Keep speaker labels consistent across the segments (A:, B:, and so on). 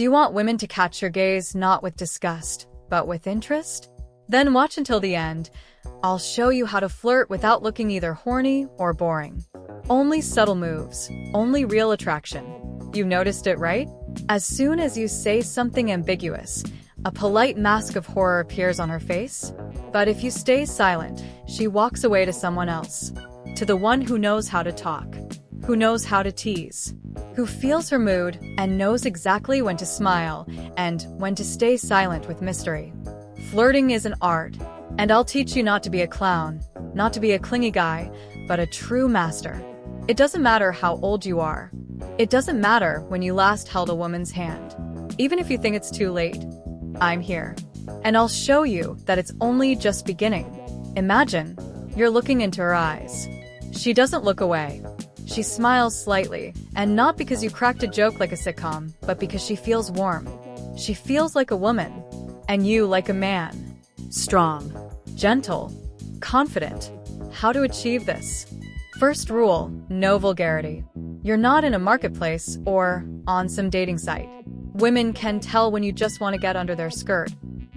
A: Do you want women to catch your gaze not with disgust, but with interest? Then watch until the end. I'll show you how to flirt without looking either horny or boring. Only subtle moves, only real attraction. You noticed it, right? As soon as you say something ambiguous, a polite mask of horror appears on her face. But if you stay silent, she walks away to someone else. To the one who knows how to talk, who knows how to tease, who feels her mood and knows exactly when to smile and when to stay silent with mystery. Flirting is an art, and I'll teach you not to be a clown, not to be a clingy guy, but a true master. It doesn't matter how old you are. It doesn't matter when you last held a woman's hand. Even if you think it's too late, I'm here. And I'll show you that it's only just beginning. Imagine you're looking into her eyes. She doesn't look away. She smiles slightly, and not because you cracked a joke like a sitcom, but because she feels warm. She feels like a woman, and you like a man. Strong, gentle, confident. How to achieve this? First rule, no vulgarity. You're not in a marketplace or on some dating site. Women can tell when you just want to get under their skirt.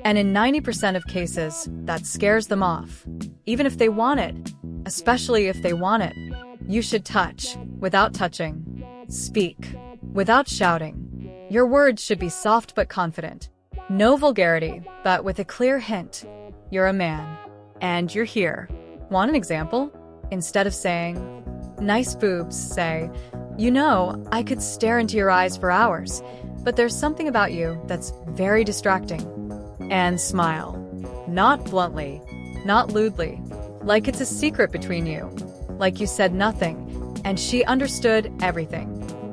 A: And in 90% of cases, that scares them off. Even if they want it, especially if they want it. You should touch without touching. Speak without shouting. Your words should be soft but confident. No vulgarity, but with a clear hint. You're a man. And you're here. Want an example? Instead of saying, "Nice boobs," say, "You know, I could stare into your eyes for hours, but there's something about you that's very distracting." And smile. Not bluntly, not lewdly. Like it's a secret between you. Like you said nothing, and she understood everything.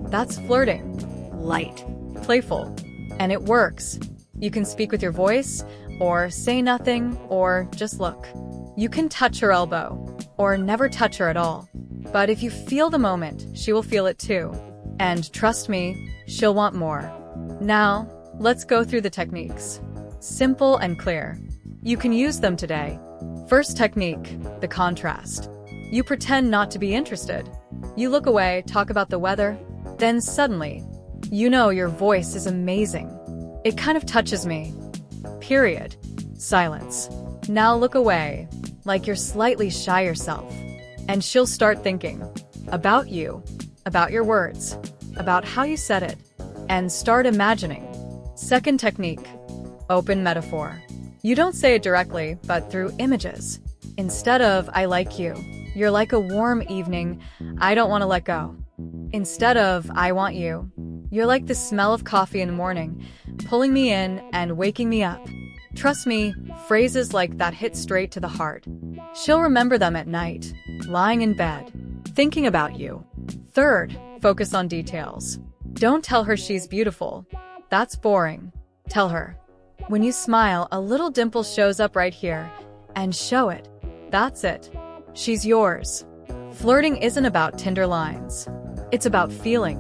A: That's flirting. Light. Playful. And it works. You can speak with your voice, or say nothing, or just look. You can touch her elbow, or never touch her at all. But if you feel the moment, she will feel it too. And trust me, she'll want more. Now, let's go through the techniques. Simple and clear. You can use them today. First technique, the contrast. You pretend not to be interested. You look away, talk about the weather, then suddenly, you know your voice is amazing. It kind of touches me. Period. Silence. Now look away, like you're slightly shy yourself. And she'll start thinking about you, about your words, about how you said it, and start imagining. Second technique, open metaphor. You don't say it directly, but through images. Instead of, "I like you," you're like a warm evening, "I don't want to let go." Instead of, "I want you," you're like the smell of coffee in the morning, pulling me in and waking me up. Trust me, phrases like that hit straight to the heart. She'll remember them at night, lying in bed, thinking about you. Third, focus on details. Don't tell her she's beautiful. That's boring. Tell her, when you smile, a little dimple shows up right here, and show it. That's it. She's yours. Flirting isn't about Tinder lines. It's about feeling,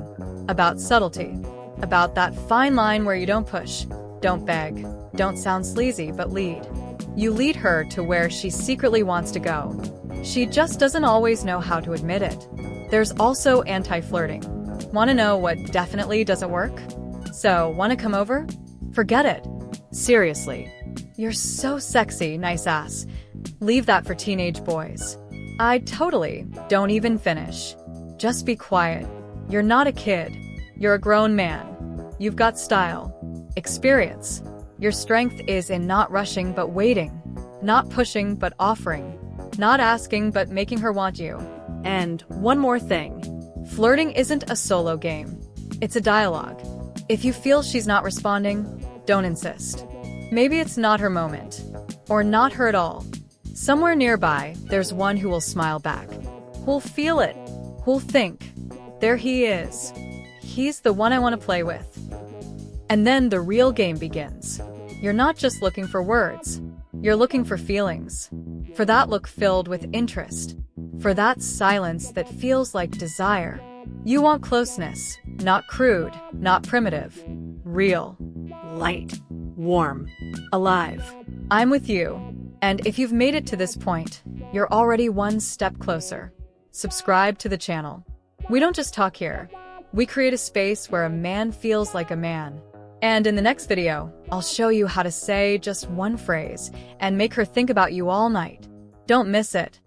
A: about subtlety, about that fine line where you don't push, don't beg, don't sound sleazy, but lead. You lead her to where she secretly wants to go. She just doesn't always know how to admit it. There's also anti-flirting. Want to know what definitely doesn't work? So, want to come over? Forget it. Seriously. You're so sexy, nice ass. Leave that for teenage boys. I totally don't even finish. Just be quiet. You're not a kid. You're a grown man. You've got style, experience. Your strength is in not rushing but waiting, not pushing but offering, not asking but making her want you. And one more thing. Flirting isn't a solo game. It's a dialogue. If you feel she's not responding, don't insist. Maybe it's not her moment, or not her at all. Somewhere nearby, there's one who will smile back, who'll feel it, who'll think, there he is. He's the one I want to play with. And then the real game begins. You're not just looking for words. You're looking for feelings. For that look filled with interest. For that silence that feels like desire. You want closeness, not crude, not primitive. Real. Light. Warm. Alive. I'm with you. And if you've made it to this point, you're already one step closer. Subscribe to the channel. We don't just talk here. We create a space where a man feels like a man. And in the next video, I'll show you how to say just one phrase and make her think about you all night. Don't miss it.